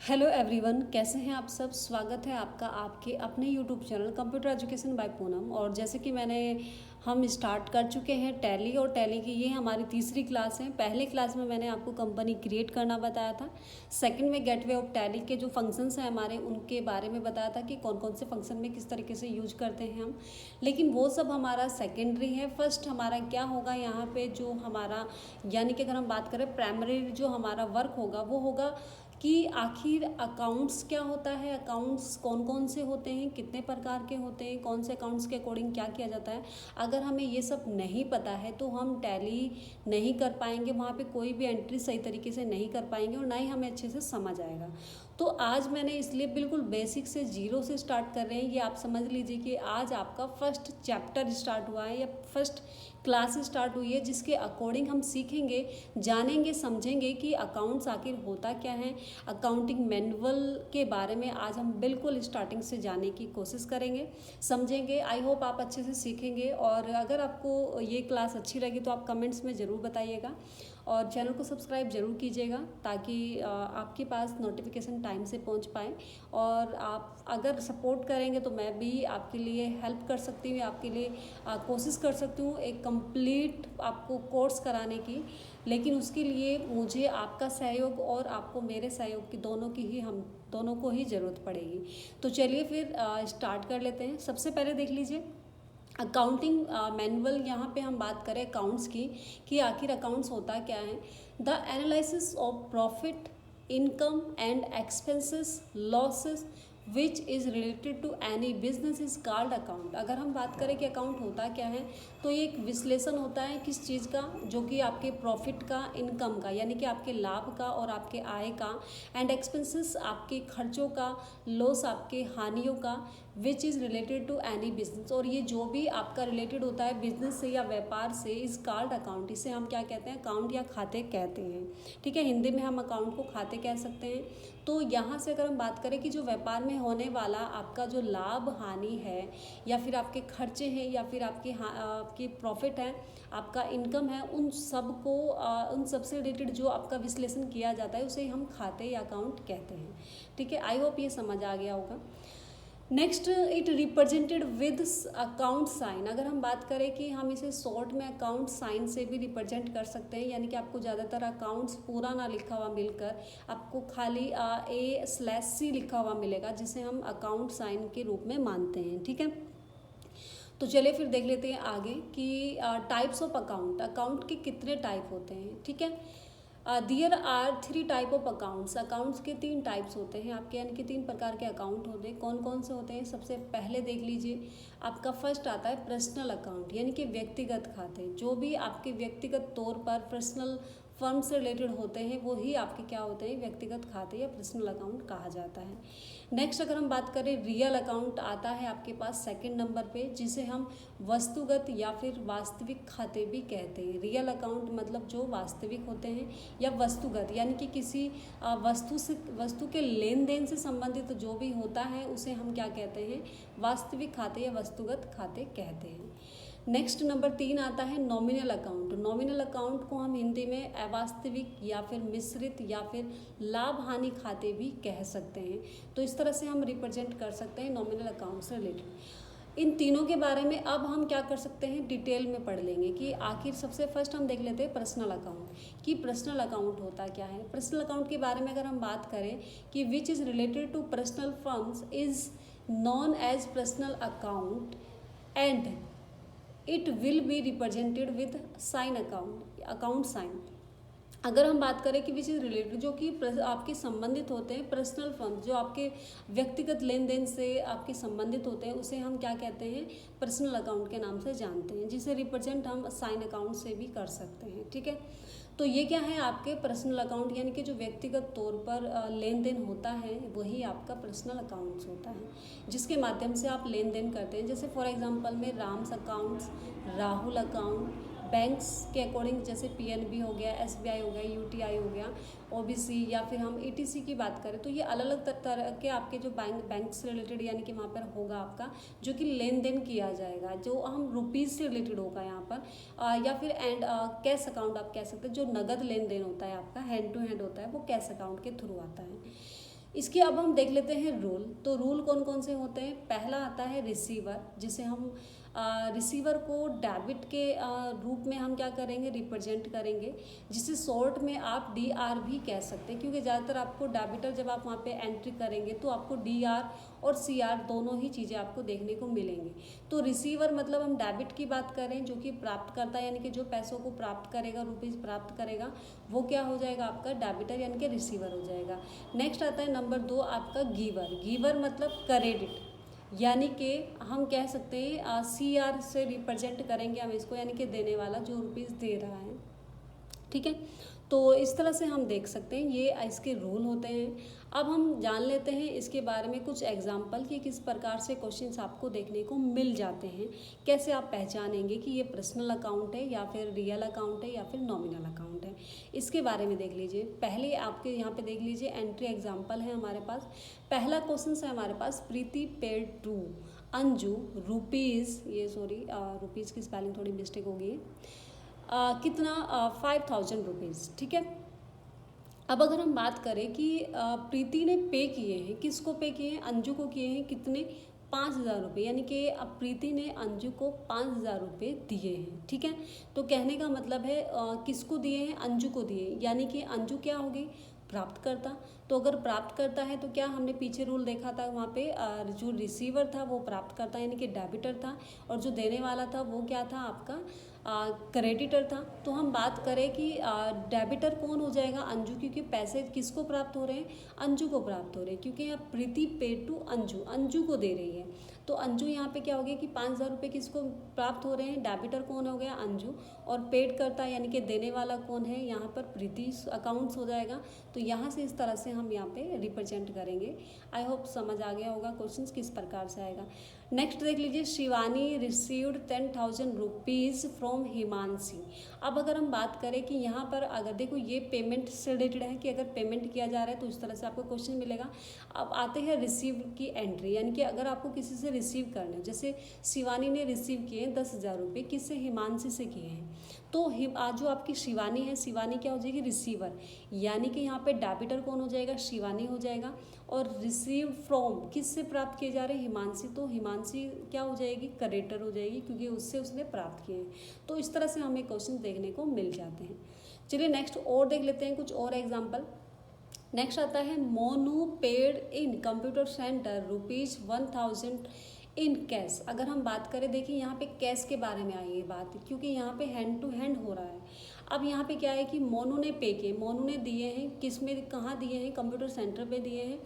Hello everyone, कैसे हैं आप सब। स्वागत है आपका आपके अपने YouTube channel computer education by Poonam. और जैसे कि हम स्टार्ट कर चुके हैं टैली, और टैली की ये हमारी तीसरी क्लास है। पहले क्लास में मैंने आपको कंपनी क्रिएट करना बताया था। सेकंड में गेटवे ऑफ टैली के जो फंक्शंस हैं हमारे, उनके बारे में बताया था कि कौन कौन से फंक्शन में किस तरीके से यूज करते हैं हम। लेकिन वो सब हमारा सेकेंडरी है। फर्स्ट हमारा क्या होगा यहाँ पे, जो हमारा यानी कि अगर हम बात करें प्राइमरी जो हमारा वर्क होगा वो होगा कि आखिर अकाउंट्स क्या होता है, अकाउंट्स कौन कौन से होते हैं, कितने प्रकार के होते हैं, कौन से अकाउंट्स के अकॉर्डिंग क्या किया जाता है। अगर हमें ये सब नहीं पता है तो हम टैली नहीं कर पाएंगे, वहाँ पे कोई भी एंट्री सही तरीके से नहीं कर पाएंगे और ना ही हमें अच्छे से समझ आएगा। तो आज मैंने इसलिए बिल्कुल बेसिक से जीरो से स्टार्ट कर रहे हैं। ये आप समझ लीजिए कि आज आपका फर्स्ट चैप्टर स्टार्ट हुआ है या फर्स्ट क्लास स्टार्ट हुई है, जिसके अकॉर्डिंग हम सीखेंगे, जानेंगे, समझेंगे कि अकाउंट्स आखिर होता क्या है। अकाउंटिंग मैनुअल के बारे में आज हम बिल्कुल स्टार्टिंग से जानने की कोशिश करेंगे, समझेंगे। आई होप आप अच्छे से सीखेंगे। और अगर आपको ये क्लास अच्छी लगी तो आप कमेंट्स में ज़रूर बताइएगा और चैनल को सब्सक्राइब जरूर कीजिएगा, ताकि आपके पास नोटिफिकेशन टाइम से पहुंच पाए। और आप अगर सपोर्ट करेंगे तो मैं भी आपके लिए हेल्प कर सकती हूँ, आपके लिए कोशिश कर सकती हूँ एक कंप्लीट आपको कोर्स कराने की। लेकिन उसके लिए मुझे आपका सहयोग और आपको मेरे सहयोग की हम दोनों को ही ज़रूरत पड़ेगी। तो चलिए फिर स्टार्ट कर लेते हैं। सबसे पहले देख लीजिए अकाउंटिंग मैनुअल। यहाँ पे हम बात करें अकाउंट्स की कि आखिर अकाउंट्स होता क्या है। The analysis of profit, income and expenses, losses which is related to any business is called account. अगर हम बात करें कि अकाउंट होता क्या है, तो ये एक विश्लेषण होता है किस चीज़ का, जो कि आपके प्रॉफिट का, इनकम का यानी कि आपके लाभ का और आपके आय का, एंड एक्सपेंसेस आपके खर्चों का, लॉस आपके हानियों का, which is related to any business. और ये जो भी आपका रिलेटेड होता है बिजनेस से या व्यापार से, इज कॉल्ड अकाउंट। इसे हम क्या कहते हैं, अकाउंट या खाते कहते हैं। ठीक है, हिंदी में हम अकाउंट को खाते कह सकते हैं। तो यहाँ से अगर हम बात करें कि जो व्यापार में होने वाला आपका जो लाभ हानि है, या फिर आपके खर्चे हैं, या फिर आपकी प्रॉफिट है, आपका इनकम है, उन सब से रिलेटेड जो आपका विश्लेषण किया जाता है उसे हम खाते या अकाउंट कहते हैं। ठीक है, आई होप ये समझ आ गया होगा। Next, it represented with account sign. अगर हम बात करें कि हम इसे शॉर्ट में अकाउंट साइन से भी रिप्रेजेंट कर सकते हैं, यानी कि आपको ज़्यादातर अकाउंट्स पूरा ना लिखा हुआ मिलकर आपको खाली A/C लिखा हुआ मिलेगा, जिसे हम अकाउंट साइन के रूप में मानते हैं। ठीक है, तो चलिए फिर देख लेते हैं आगे कि टाइप्स ऑफ अकाउंट, अकाउंट के कितने टाइप होते हैं। ठीक है, there are 3 type of accounts. Accounts के 3 टाइप्स होते हैं आपके, यानी कि 3 प्रकार के अकाउंट होते हैं। कौन कौन से होते हैं, सबसे पहले देख लीजिए। आपका फर्स्ट आता है पर्सनल अकाउंट, यानी कि व्यक्तिगत खाते। जो भी आपके व्यक्तिगत तौर पर पर्सनल फर्म से रिलेटेड होते हैं वो ही आपके क्या होते हैं, व्यक्तिगत खाते या पर्सनल अकाउंट कहा जाता है। नेक्स्ट अगर हम बात करें, रियल अकाउंट आता है आपके पास सेकंड नंबर पे, जिसे हम वस्तुगत या फिर वास्तविक खाते भी कहते हैं। रियल अकाउंट मतलब जो वास्तविक होते हैं, या वस्तुगत यानी कि किसी वस्तु के लेन देन से संबंधित जो भी होता है उसे हम क्या कहते हैं, वास्तविक खाते या वस्तुगत खाते कहते हैं। नेक्स्ट नंबर 3 आता है नॉमिनल अकाउंट। नॉमिनल अकाउंट को हम हिंदी में अवास्तविक या फिर मिश्रित या फिर लाभ हानि खाते भी कह सकते हैं। तो इस तरह से हम रिप्रेजेंट कर सकते हैं नॉमिनल अकाउंट से रिलेटेड। इन तीनों के बारे में अब हम क्या कर सकते हैं, डिटेल में पढ़ लेंगे कि आखिर सबसे फर्स्ट हम देख लेते हैं पर्सनल अकाउंट कि पर्सनल अकाउंट होता क्या है। पर्सनल अकाउंट के बारे में अगर हम बात करें कि which is related to personal firms is known as personal account and it will be represented with sign account sign. अगर हम बात करें कि विच इज़ रिलेटेड, जो कि आपके संबंधित होते हैं पर्सनल फंड, जो आपके व्यक्तिगत लेन देन से आपके संबंधित होते हैं, उसे हम क्या कहते हैं, पर्सनल अकाउंट के नाम से जानते हैं, जिसे रिप्रेजेंट हम साइन अकाउंट से भी कर सकते हैं। ठीक है, तो ये क्या है आपके पर्सनल अकाउंट, यानी कि जो व्यक्तिगत तौर पर लेन देन होता है वही आपका पर्सनल अकाउंट्स होता है, जिसके माध्यम से आप लेन देन करते हैं। जैसे फॉर एग्जांपल में Ram's accounts, Rahul account, banks के अकॉर्डिंग जैसे PNB हो गया, SBI हो गया, UTI हो गया, OBC, या फिर हम ETC की बात करें तो ये अलग अलग तरह के आपके जो बैंक से रिलेटेड यानी कि वहाँ पर होगा आपका जो कि लेन देन किया जाएगा, जो हम रुपीज़ से रिलेटेड होगा यहाँ पर, या फिर कैश अकाउंट आप कह सकते हैं, जो नगद लेन देन होता है आपका हैंड टू हैंड होता है, वो कैश अकाउंट के थ्रू आता है। इसके अब हम देख लेते हैं रूल। तो रूल कौन कौन से होते हैं। पहला आता है रिसीवर, जिसे हम रिसीवर को डेबिट के रूप में हम क्या करेंगे, रिप्रेजेंट करेंगे, जिसे शॉर्ट में आप DR भी कह सकते हैं, क्योंकि ज़्यादातर आपको डेबिटर जब आप वहाँ पे एंट्री करेंगे तो आपको DR और CR दोनों ही चीज़ें आपको देखने को मिलेंगी। तो रिसीवर मतलब हम डेबिट की बात करें, जो कि प्राप्त करता है, यानी कि जो पैसों को प्राप्त करेगा, रुपीज़ प्राप्त करेगा, वो क्या हो जाएगा आपका डेबिटर यानी कि रिसीवर हो जाएगा। नेक्स्ट आता है नंबर 2 आपका गिवर। गिवर मतलब क्रेडिट, यानी कि हम कह सकते हैं CR से रिप्रेजेंट करेंगे हम इसको, यानी कि देने वाला, जो रुपीज़ दे रहा है। ठीक है, तो इस तरह से हम देख सकते हैं, ये इसके रूल होते हैं। अब हम जान लेते हैं इसके बारे में कुछ एग्जाम्पल कि किस प्रकार से क्वेश्चंस आपको देखने को मिल जाते हैं, कैसे आप पहचानेंगे कि ये पर्सनल अकाउंट है या फिर रियल अकाउंट है या फिर नॉमिनल अकाउंट है, इसके बारे में देख लीजिए। पहले आपके यहाँ पे देख लीजिए, एंट्री एग्जाम्पल है हमारे पास। पहला क्वेश्चन है हमारे पास, प्रीति पेड टू अंजू रुपीज़, ये सॉरी रुपीज़ की स्पेलिंग थोड़ी मिस्टेक हो गई है, कितना 5000 रुपीज़। ठीक है, अब अगर हम बात करें कि प्रीति ने पे किए हैं, किसको पे किए हैं, अंजू को किए हैं, कितने 5000 रुपये, यानी कि अब प्रीति ने अंजू को 5000 रुपये दिए हैं। ठीक है, तो कहने का मतलब है किसको दिए हैं, अंजू को दिए, यानी कि अंजू क्या होगी, प्राप्त करता। तो अगर प्राप्त करता है तो क्या हमने पीछे रूल देखा था, वहाँ पे जो रिसीवर था वो प्राप्त करता यानी कि डेबिटर था, और जो देने वाला था वो क्या था आपका क्रेडिटर था। तो हम बात करें कि डेबिटर कौन हो जाएगा, अंजू, क्योंकि पैसे किसको प्राप्त हो रहे हैं, अंजू को प्राप्त हो रहे हैं, क्योंकि यहाँ प्रीति पेड टू अंजू, अंजू को दे रही है। तो अंजू यहाँ पे क्या हो गया कि 5000 रुपये किसको प्राप्त हो रहे हैं, डेबिटर कौन हो गया, अंजू, और पेड करता यानी कि देने वाला कौन है, यहाँ पर प्रीति अकाउंट्स हो जाएगा। तो यहाँ से इस तरह से हम यहाँ पे रिप्रेजेंट करेंगे। आई होप समझ आ गया होगा क्वेश्चंस किस प्रकार से आएगा। नेक्स्ट देख लीजिए, Shivani received 10,000 rupees from Himanshi. अब अगर हम बात करें कि यहाँ पर अगर देखो ये पेमेंट से रिलेटेड है कि अगर पेमेंट किया जा रहा है तो इस तरह से आपको क्वेश्चन मिलेगा। अब आते हैं रिसीव की एंट्री, यानी कि अगर आपको किसी से रिसीव करना है, जैसे शिवानी ने रिसीव किए 10,000 रुपये, किससे, हिमांशी से किए हैं। तो आज जो आपकी शिवानी है, शिवानी क्या हो जाएगी, रिसीवर, यानी कि यहाँ पे डेबिटर कौन हो जाएगा, शिवानी हो जाएगा, और रिसीव फ्रॉम किससे प्राप्त किए जा रहे हैं, हिमांशी, तो हिमांशी क्या हो जाएगी, क्रेडिटर हो जाएगी, क्योंकि उससे उसने प्राप्त किए हैं। तो इस तरह से हमें क्वेश्चन देखने को मिल जाते हैं। चलिए नेक्स्ट और देख लेते हैं कुछ और एग्जाम्पल। नेक्स्ट आता है, Monu paid in computer centre ₹1000 in cash. अगर हम बात करें, देखिए यहाँ पे कैश के बारे में आई है बात, क्योंकि यहाँ पे हैंड टू हैंड हो रहा है। अब यहाँ पे क्या है कि मोनू ने पे किए, मोनू ने दिए हैं, किस में, कहाँ दिए हैं, कंप्यूटर सेंटर पे दिए हैं,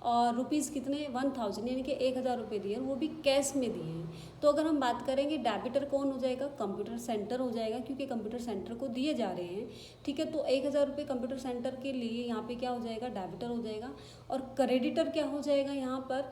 और रुपीज़ कितने 1000 यानी कि 1000 रुपये दिए, वो भी कैश में दिए हैं। तो अगर हम बात करेंगे डेबिटर कौन हो जाएगा, कंप्यूटर सेंटर हो जाएगा, क्योंकि कंप्यूटर सेंटर को दिए जा रहे हैं। ठीक है, तो 1000 रुपये कंप्यूटर सेंटर के लिए यहाँ पे क्या हो जाएगा, डेबिटर हो जाएगा, और क्रेडिटर क्या हो जाएगा यहाँ पर,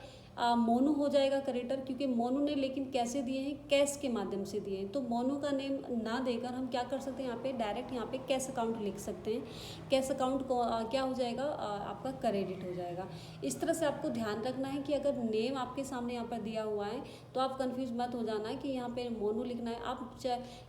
मोनू हो जाएगा क्रेडिटर, क्योंकि मोनू ने लेकिन कैसे दिए हैं, कैश के माध्यम से दिए हैं। तो मोनू का नेम ना देकर हम क्या कर सकते हैं, यहाँ पे डायरेक्ट यहाँ पे कैश अकाउंट लिख सकते हैं। कैश अकाउंट को क्या हो जाएगा, आपका क्रेडिट हो जाएगा। इस तरह से आपको ध्यान रखना है कि अगर नेम आपके सामने यहाँ पर दिया हुआ है तो आप कंफ्यूज मत हो जाना है कि यहाँ पे मोनू लिखना है आप,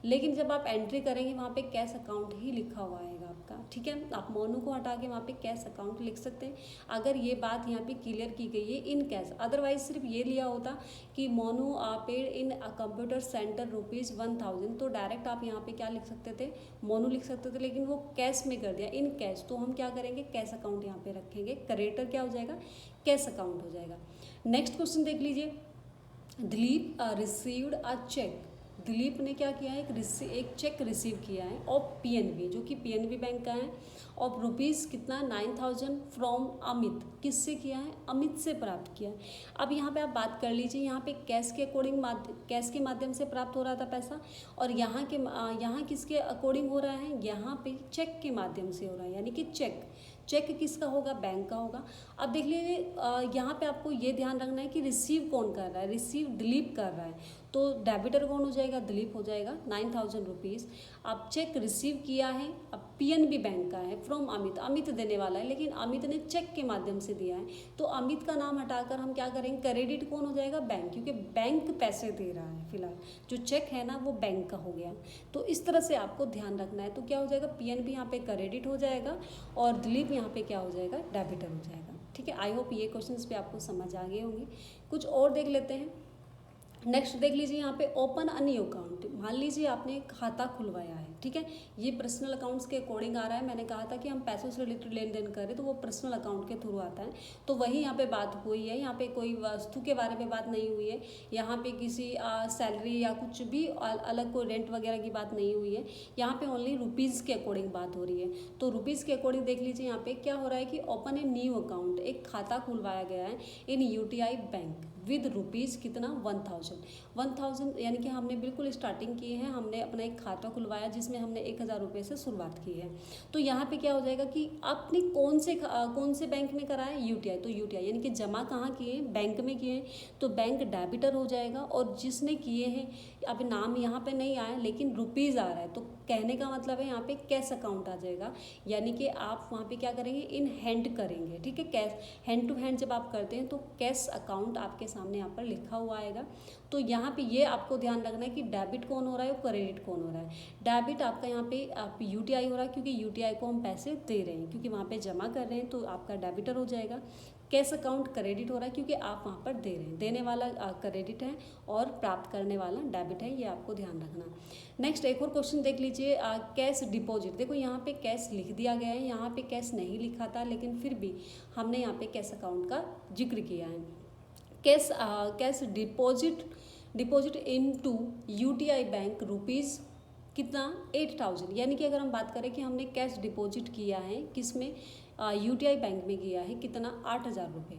लेकिन जब आप एंट्री करेंगे वहाँ पे कैश अकाउंट ही लिखा हुआ आएगा आपका। ठीक है, आप मोनू को हटा के वहाँ पे कैश अकाउंट लिख सकते हैं, अगर ये बात यहाँ पे क्लियर की गई है इन कैश। अदरवाइज सिर्फ ये लिया होता कि Monu paid in computer centre ₹1000, तो डायरेक्ट आप यहाँ पे क्या लिख सकते थे, मोनू लिख सकते थे, लेकिन वो कैश में कर दिया, इन कैश। तो हम क्या करेंगे, कैश अकाउंट यहाँ पे रखेंगे, क्रेडिटर क्या हो जाएगा, कैश अकाउंट हो जाएगा। नेक्स्ट क्वेश्चन देख लीजिए, Dilip received a cheque. Dilip ने क्या किया है, एक चेक रिसीव किया है ऑफ PNB, जो कि PNB बैंक का है, ऑफ रुपीज़ कितना 9000 फ्रॉम अमित। किससे किया है, अमित से प्राप्त किया है। अब यहाँ पे आप बात कर लीजिए, यहाँ पे कैश के अकॉर्डिंग कैश के माध्यम से प्राप्त हो रहा था पैसा, और यहाँ किसके अकॉर्डिंग हो रहा है, यहाँ पे चेक के माध्यम से हो रहा है, यानी कि चेक किसका होगा, बैंक का होगा। अब देख लीजिए यहाँ पे आपको ये ध्यान रखना है कि रिसीव कौन कर रहा है, रिसीव दिलीप कर रहा है, तो डेबिटर कौन हो जाएगा, दिलीप हो जाएगा, 9000 रुपीज़। अब चेक रिसीव किया है, अब PNB बैंक का है, फ्रॉम अमित, अमित देने वाला है, लेकिन अमित ने चेक के माध्यम से दिया है, तो अमित का नाम हटाकर हम क्या करेंगे, क्रेडिट कौन हो जाएगा, बैंक, क्योंकि बैंक पैसे दे रहा है फिलहाल, जो चेक है ना वो बैंक का हो गया। तो इस तरह से आपको ध्यान रखना है। तो क्या हो जाएगा, PNB यहाँ पे क्रेडिट हो जाएगा, और दिलीप यहाँ पे क्या हो जाएगा, डेबिटर हो जाएगा। ठीक है। आई होप ये क्वेश्चंस भी आपको समझ आ गए होंगे। कुछ और देख लेते हैं। नेक्स्ट देख लीजिए यहाँ पे ओपन अ न्यू अकाउंट। मान लीजिए आपने एक खाता खुलवाया है, ठीक है। ये पर्सनल अकाउंट्स के अकॉर्डिंग आ रहा है। मैंने कहा था कि हम पैसों से रिलेटेड लेन देन करें तो वो पर्सनल अकाउंट के थ्रू आता है। तो वही यहाँ पे बात हुई है। यहाँ पे कोई वस्तु के बारे में बात नहीं हुई है। यहाँ पे किसी सैलरी या कुछ भी अलग कोई रेंट वगैरह की बात नहीं हुई है। यहाँ पे ओनली रुपीज़ के अकॉर्डिंग बात हो रही है। तो रुपीज़ के अकॉर्डिंग देख लीजिए यहाँ पे क्या हो रहा है कि ओपन ए न्यू अकाउंट, एक खाता खुलवाया गया है इन यूटीआई बैंक विद रुपीज़ कितना 1000 यानी कि हमने बिल्कुल स्टार्टिंग की है। हमने अपना एक खाता खुलवाया जिसमें हमने 1000 रुपये से शुरुआत की है। तो यहाँ पे क्या हो जाएगा कि आपने कौन से बैंक में करा है, यूटीआई। तो यूटीआई यानी कि जमा कहाँ किए, बैंक में किए, तो बैंक डेबिटर हो जाएगा। और जिसने किए हैं, अब नाम यहाँ पे नहीं आया लेकिन रुपीज़ आ रहा है, तो कहने का मतलब है यहाँ पे कैश अकाउंट आ जाएगा। यानी कि आप वहाँ पे क्या करेंगे, इन हैंड करेंगे, ठीक है। कैश हैंड टू हैंड जब आप करते हैं तो कैश अकाउंट आपके सामने यहाँ पर लिखा हुआ आएगा। तो यहाँ पे ये आपको ध्यान रखना है कि डेबिट कौन हो रहा है और क्रेडिट कौन हो रहा है। डेबिट आपका यहाँ पे आप यूटीआई हो रहा है क्योंकि यूटीआई को हम पैसे दे रहे हैं, क्योंकि वहाँ पे जमा कर रहे हैं तो आपका डेबिटर हो जाएगा। कैश अकाउंट क्रेडिट हो रहा है क्योंकि आप वहाँ पर दे रहे हैं, देने वाला क्रेडिट है और प्राप्त करने वाला डेबिट है। ये आपको ध्यान रखना। नेक्स्ट एक और क्वेश्चन देख लीजिए, कैश डिपॉजिट। देखो यहाँ पे कैश लिख दिया गया है, यहाँ पे कैश नहीं लिखा था लेकिन फिर भी हमने यहाँ पे कैश अकाउंट का जिक्र किया है। Cash deposit into UTI bank rupees कितना 8000। यानी कि अगर हम बात करें कि हमने कैश डिपॉजिट किया है किसमें, यूटीआई बैंक में किया है कितना 8000 रुपये।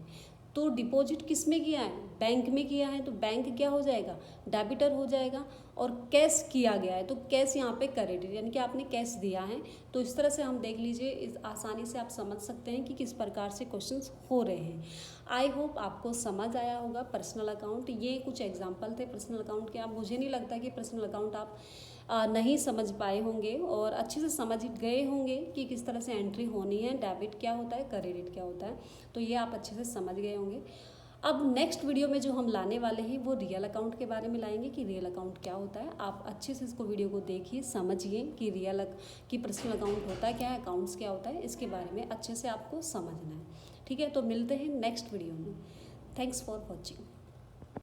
तो डिपॉजिट किस में किया है, बैंक में किया है, तो बैंक क्या हो जाएगा, डेबिटर हो जाएगा। और कैश किया गया है तो कैश यहाँ पे क्रेडिट, यानी कि आपने कैश दिया है। तो इस तरह से हम देख लीजिए, इस आसानी से आप समझ सकते हैं कि किस प्रकार से क्वेश्चंस हो रहे हैं। आई होप आपको समझ आया होगा पर्सनल अकाउंट। ये कुछ एग्जांपल थे पर्सनल अकाउंट के। आप मुझे नहीं लगता कि पर्सनल अकाउंट आप नहीं समझ पाए होंगे और अच्छे से समझ गए होंगे कि किस तरह से एंट्री होनी है, डेबिट क्या होता है, क्रेडिट क्या होता है। तो ये आप अच्छे से समझ गए होंगे। अब नेक्स्ट वीडियो में जो हम लाने वाले हैं वो रियल अकाउंट के बारे में लाएंगे कि रियल अकाउंट क्या होता है। आप अच्छे से इसको वीडियो को देखिए, समझिए कि पर्सनल अकाउंट होता है क्या है, अकाउंट्स क्या होता है, इसके बारे में अच्छे से आपको समझना है। ठीक है, तो मिलते हैं नेक्स्ट वीडियो में। Thanks for watching.